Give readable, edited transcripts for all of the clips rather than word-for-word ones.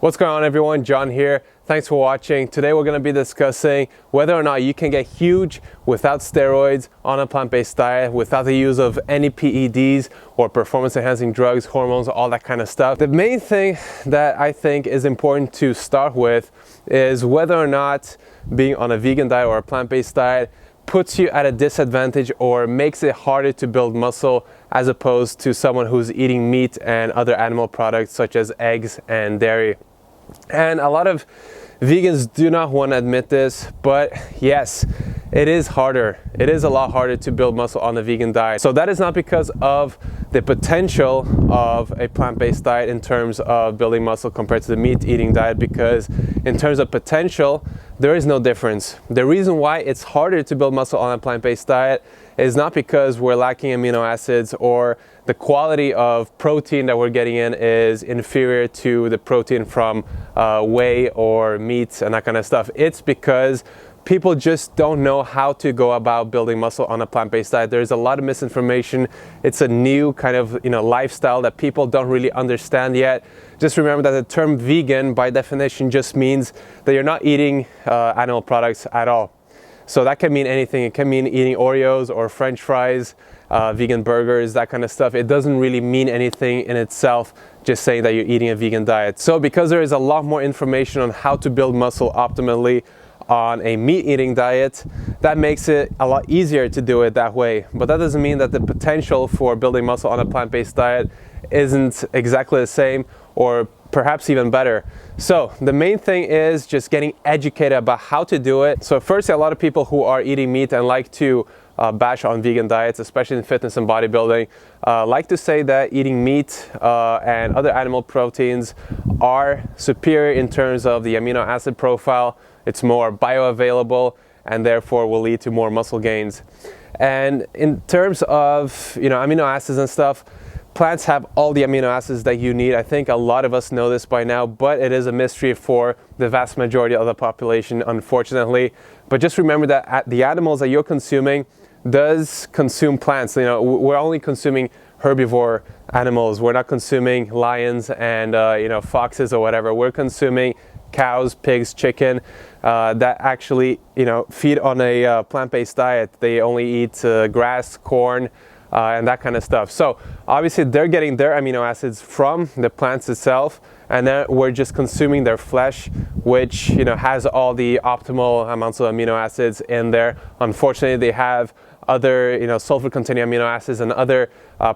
What's going on, everyone? John here. Thanks for watching. Today we're going to be discussing whether or not you can get huge without steroids on a plant-based diet, without the use of any PEDs or performance-enhancing drugs, hormones, all that kind of stuff. The main thing that I think is important to start with is whether or not being on a vegan diet or a plant-based diet puts you at a disadvantage or makes it harder to build muscle as opposed to someone who's eating meat and other animal products such as eggs and dairy. And a lot of vegans do not want to admit this, but yes, it is harder. It is a lot harder to build muscle on a vegan diet. So that is not because of the potential of a plant-based diet in terms of building muscle compared to the meat-eating diet, because in terms of potential, there is no difference. The reason why it's harder to build muscle on a plant-based diet is not because we're lacking amino acids or the quality of protein that we're getting in is inferior to the protein from whey or meat and that kind of stuff. It's because people just don't know how to go about building muscle on a plant-based diet. There's a lot of misinformation. It's a new kind of lifestyle that people don't really understand yet. Just remember that the term vegan by definition just means that you're not eating animal products at all. So that can mean anything. It can mean eating Oreos or French fries, vegan burgers, that kind of stuff. It doesn't really mean anything in itself, just saying that you're eating a vegan diet. So because there is a lot more information on how to build muscle optimally on a meat-eating diet, that makes it a lot easier to do it that way. But that doesn't mean that the potential for building muscle on a plant-based diet isn't exactly the same or perhaps even better. So the main thing is just getting educated about how to do it. So firstly, a lot of people who are eating meat and like to bash on vegan diets, especially in fitness and bodybuilding, like to say that eating meat and other animal proteins are superior in terms of the amino acid profile. It's more bioavailable and therefore will lead to more muscle gains. And in terms of amino acids and stuff, plants have all the amino acids that you need. I think a lot of us know this by now, but it is a mystery for the vast majority of the population, unfortunately. But just remember that the animals that you're consuming does consume plants. We're only consuming herbivore animals. We're not consuming lions and foxes or whatever. We're consuming cows, pigs, chicken that actually feed on a plant-based diet. They only eat grass, corn, and that kind of stuff. So obviously they're getting their amino acids from the plants itself, and then we're just consuming their flesh, which has all the optimal amounts of amino acids in there. Unfortunately, they have other sulfur-containing amino acids and other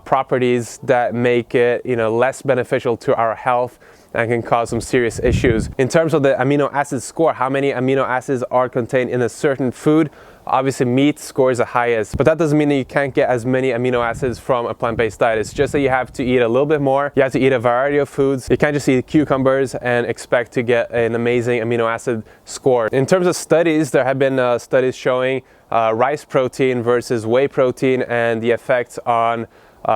properties that make it less beneficial to our health and can cause some serious issues. In terms of the amino acid score, how many amino acids are contained in a certain food, obviously meat scores the highest, but that doesn't mean that you can't get as many amino acids from a plant-based diet. It's just that you have to eat a little bit more. You have to eat a variety of foods. You can't just eat cucumbers and expect to get an amazing amino acid score. In terms of studies, there have been studies showing rice protein versus whey protein and the effects on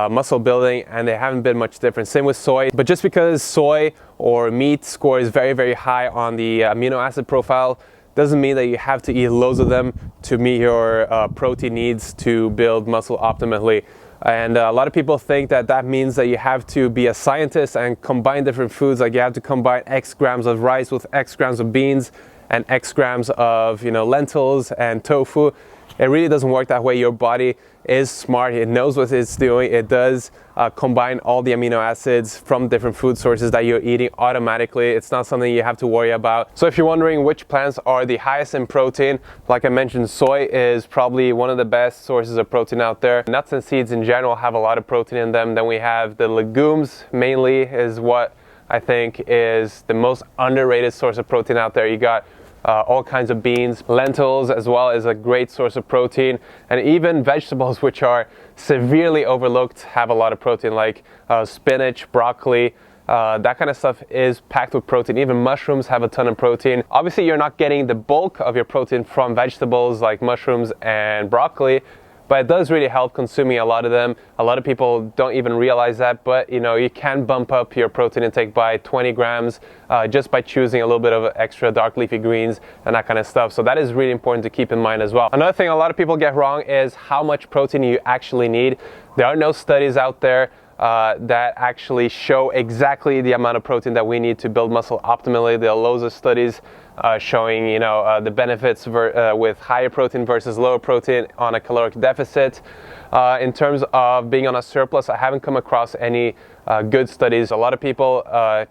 muscle building, and they haven't been much different. Same with soy. But just because soy or meat scores very, very high on the amino acid profile doesn't mean that you have to eat loads of them to meet your protein needs to build muscle optimally. And a lot of people think that that means that you have to be a scientist and combine different foods, like you have to combine X grams of rice with X grams of beans and X grams of lentils and tofu. It really doesn't work that way. Your body is smart. It knows what it's doing. It does combine all the amino acids from different food sources that you're eating automatically. It's not something you have to worry about. So if you're wondering which plants are the highest in protein, like I mentioned, soy is probably one of the best sources of protein out there. Nuts and seeds in general have a lot of protein in them. Then we have the legumes, mainly, is what I think is the most underrated source of protein out there. You got all kinds of beans, lentils as well is a great source of protein, and even vegetables, which are severely overlooked, have a lot of protein, like spinach, broccoli. That kind of stuff is packed with protein. Even mushrooms have a ton of protein. Obviously, you're not getting the bulk of your protein from vegetables like mushrooms and broccoli, but it does really help consuming a lot of them. A lot of people don't even realize that, but you can bump up your protein intake by 20 grams just by choosing a little bit of extra dark leafy greens and that kind of stuff. So that is really important to keep in mind as well. Another thing a lot of people get wrong is how much protein you actually need. There are no studies out there that actually show exactly the amount of protein that we need to build muscle optimally. There are loads of studies showing, the benefits with higher protein versus lower protein on a caloric deficit. In terms of being on a surplus, I haven't come across any good studies. A lot of people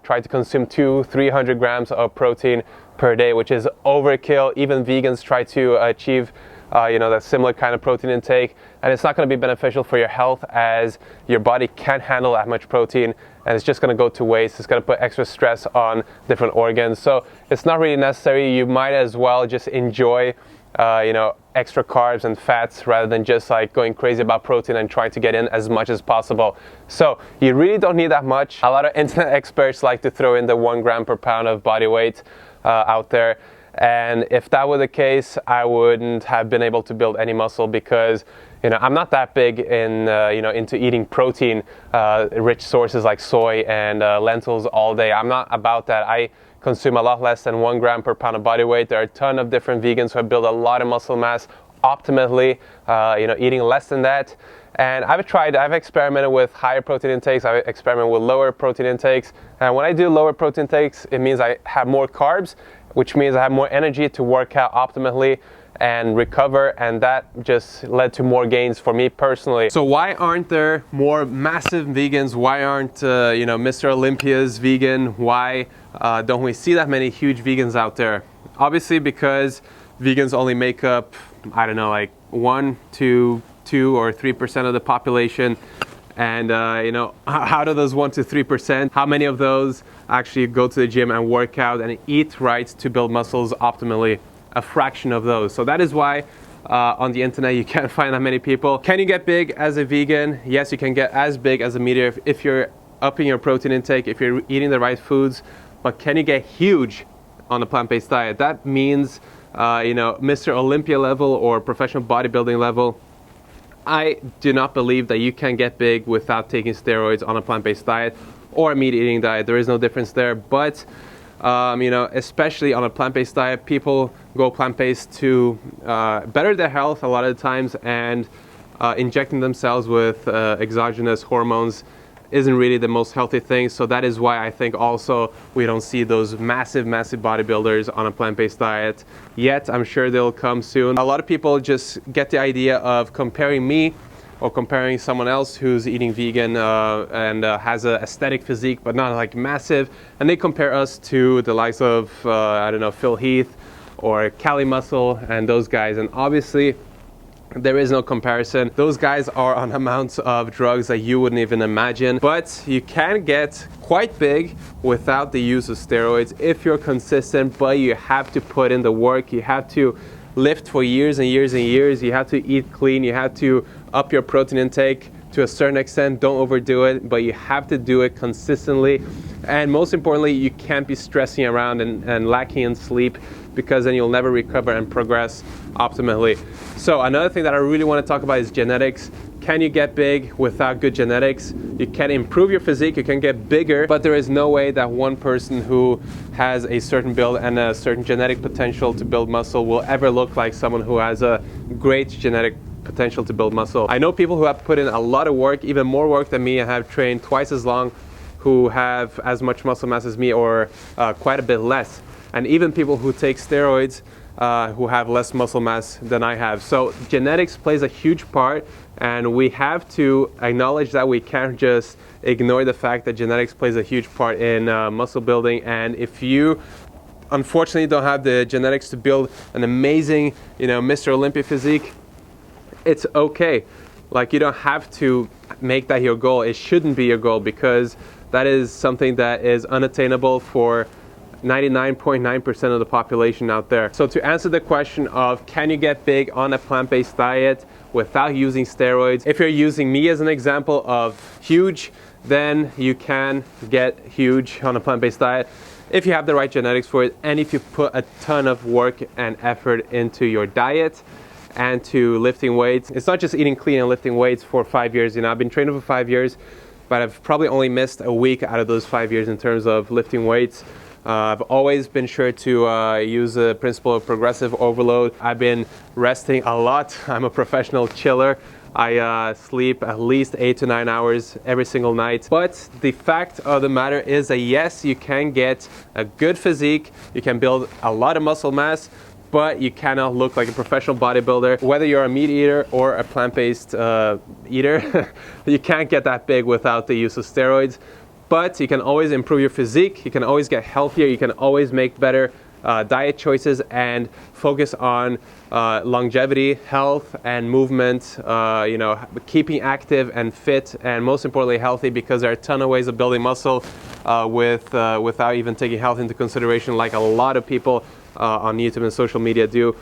try to consume 200-300 grams of protein per day, which is overkill. Even vegans try to achieve that similar kind of protein intake, and it's not going to be beneficial for your health, as your body can't handle that much protein, and it's just going to go to waste. It's going to put extra stress on different organs, so it's not really necessary. You might as well just enjoy extra carbs and fats rather than just like going crazy about protein and trying to get in as much as possible. So you really don't need that much. A lot of internet experts like to throw in the 1 gram per pound of body weight out there. And if that were the case, I wouldn't have been able to build any muscle, because I'm not that big in into eating protein rich sources like soy and lentils all day. I'm not about that. I consume a lot less than 1 gram per pound of body weight. There are a ton of different vegans who have built a lot of muscle mass optimally, eating less than that. And I've experimented with higher protein intakes, I've experimented with lower protein intakes. And when I do lower protein intakes, it means I have more carbs, which means I have more energy to work out optimally and recover, and that just led to more gains for me personally. So why aren't there more massive vegans? Why aren't Mr. Olympia's vegan? Why don't we see that many huge vegans out there? Obviously because vegans only make up, I don't know, like 1 to 2 or 3% of the population. And out of those 1 to 3%, how many of those actually go to the gym and work out and eat right to build muscles optimally? A fraction of those. So that is why on the internet you can't find that many people. Can you get big as a vegan? Yes, you can get as big as a meat eater if you're upping your protein intake, if you're eating the right foods. But can you get huge on a plant-based diet? That means Mr. Olympia level or professional bodybuilding level. I do not believe that you can get big without taking steroids on a plant-based diet or a meat-eating diet. There is no difference there. But especially on a plant-based diet, people go plant-based to better their health a lot of the times, and injecting themselves with exogenous hormones isn't really the most healthy thing. So that is why I think also we don't see those massive bodybuilders on a plant-based diet yet. I'm sure they'll come soon. A lot of people just get the idea of comparing me or comparing someone else who's eating vegan and has an aesthetic physique but not like massive, and they compare us to the likes of Phil Heath or Cali Muscle and those guys, and obviously there is no comparison. Those guys are on amounts of drugs that you wouldn't even imagine. But you can get quite big without the use of steroids if you're consistent, but you have to put in the work. You have to lift for years and years and years. You have to eat clean. You have to up your protein intake to a certain extent. Don't overdo it, but you have to do it consistently. And most importantly, you can't be stressing around and lacking in sleep, because then you'll never recover and progress optimally. So another thing that I really want to talk about is genetics. Can you get big without good genetics? You can improve your physique, you can get bigger, but there is no way that one person who has a certain build and a certain genetic potential to build muscle will ever look like someone who has a great genetic potential to build muscle. I know people who have put in a lot of work, even more work than me, and have trained twice as long, who have as much muscle mass as me or quite a bit less. And even people who take steroids who have less muscle mass than I have. So genetics plays a huge part, and we have to acknowledge that. We can't just ignore the fact that genetics plays a huge part in muscle building. And if you unfortunately don't have the genetics to build an amazing, Mr. Olympia physique, it's okay. Like, you don't have to make that your goal. It shouldn't be your goal, because that is something that is unattainable for 99.9% of the population out there. So to answer the question of can you get big on a plant-based diet without using steroids, if you're using me as an example of huge, then you can get huge on a plant-based diet if you have the right genetics for it, and if you put a ton of work and effort into your diet and to lifting weights. It's not just eating clean and lifting weights for 5 years. I've been training for 5 years, but I've probably only missed a week out of those 5 years in terms of lifting weights. I've always been sure to use the principle of progressive overload. I've been resting a lot. I'm a professional chiller. I sleep at least 8 to 9 hours every single night. But the fact of the matter is that yes, you can get a good physique, you can build a lot of muscle mass, but you cannot look like a professional bodybuilder. Whether you're a meat eater or a plant-based eater, you can't get that big without the use of steroids. But you can always improve your physique, you can always get healthier, you can always make better diet choices and focus on longevity, health, and movement, you know, keeping active and fit, and most importantly healthy, because there are a ton of ways of building muscle without even taking health into consideration, like a lot of people on YouTube and social media do.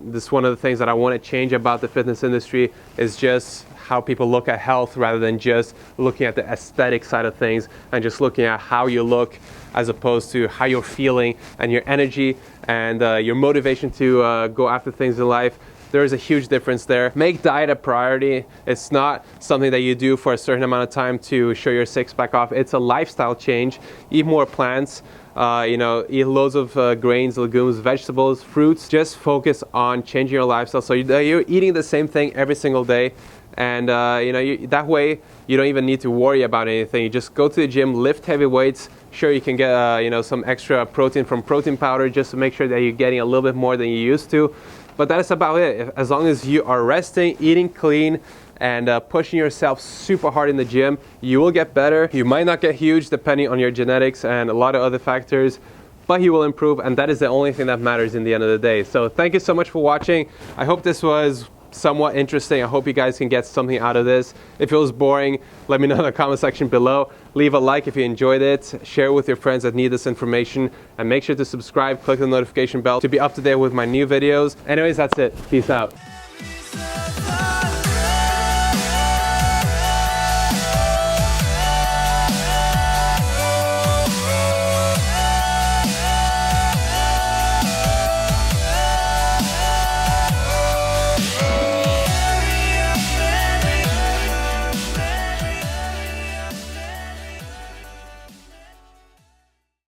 This is one of the things that I want to change about the fitness industry, is just how people look at health rather than just looking at the aesthetic side of things and just looking at how you look, as opposed to how you're feeling and your energy and your motivation to go after things in life. There is a huge difference there. Make diet a priority. It's not something that you do for a certain amount of time to show your six-pack off. It's a lifestyle change. Eat more plants. You know, eat loads of grains, legumes, vegetables, fruits. Just focus on changing your lifestyle so you're eating the same thing every single day. And you know, that way you don't even need to worry about anything. You just go to the gym, lift heavy weights. Sure, you can get you know, some extra protein from protein powder just to make sure that you're getting a little bit more than you used to. But that is about it. As long as you are resting, eating clean, and pushing yourself super hard in the gym, you will get better. You might not get huge depending on your genetics and a lot of other factors, but you will improve, and that is the only thing that matters in the end of the day. So thank you so much for watching. I hope this was somewhat interesting. I hope you guys can get something out of this. If it was boring, let me know in the comment section below. Leave a like if you enjoyed it, share it with your friends that need this information, and make sure to subscribe, click the notification bell to be up to date with my new videos. Anyways, that's it. Peace out.